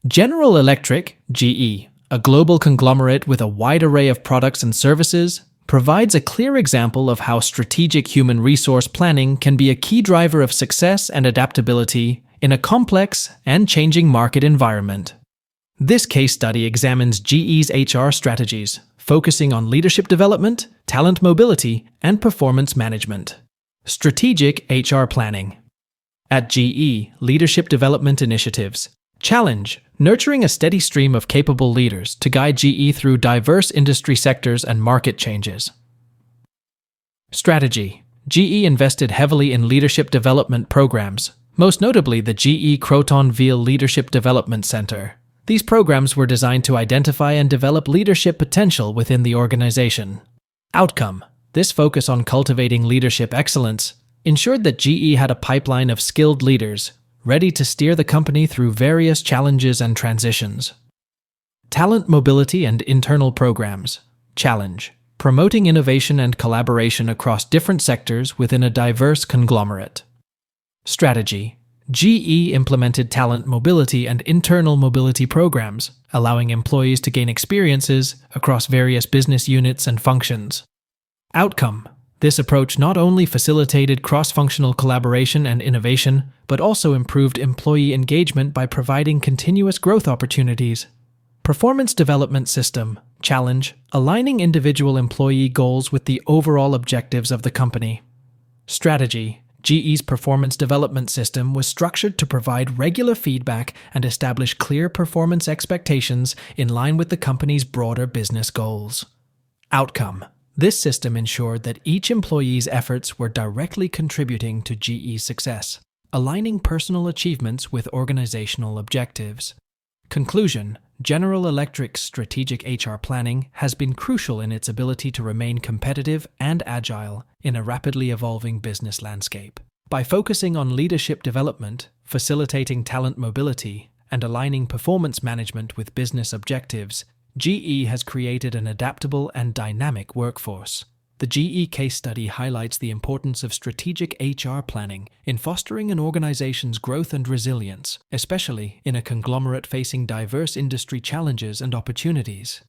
General Electric, GE, a global conglomerate with a wide array of products and services, provides a clear example of how strategic human resource planning can be a key driver of success and adaptability in a complex and changing market environment. This case study examines GE's HR strategies, focusing on leadership development, talent mobility, and performance management. Strategic HR planning. At GE, leadership development initiatives. Challenge: nurturing a steady stream of capable leaders to guide GE through diverse industry sectors and market changes. Strategy: GE invested heavily in leadership development programs, most notably the GE Crotonville Leadership Development Center. These programs were designed to identify and develop leadership potential within the organization. Outcome: this focus on cultivating leadership excellence ensured that GE had a pipeline of skilled leaders ready to steer the company through various challenges and transitions. Talent mobility and internal programs. Challenge: promoting innovation and collaboration across different sectors within a diverse conglomerate. Strategy: GE implemented talent mobility and internal mobility programs, allowing employees to gain experiences across various business units and functions. Outcome: this approach not only facilitated cross-functional collaboration and innovation, but also improved employee engagement by providing continuous growth opportunities. Performance development system. Challenge: aligning individual employee goals with the overall objectives of the company. Strategy: GE's performance development system was structured to provide regular feedback and establish clear performance expectations in line with the company's broader business goals. Outcome: this system ensured that each employee's efforts were directly contributing to GE's success, aligning personal achievements with organizational objectives. Conclusion: General Electric's strategic HR planning has been crucial in its ability to remain competitive and agile in a rapidly evolving business landscape. By focusing on leadership development, facilitating talent mobility, and aligning performance management with business objectives, GE has created an adaptable and dynamic workforce. The GE case study highlights the importance of strategic HR planning in fostering an organization's growth and resilience, especially in a conglomerate facing diverse industry challenges and opportunities.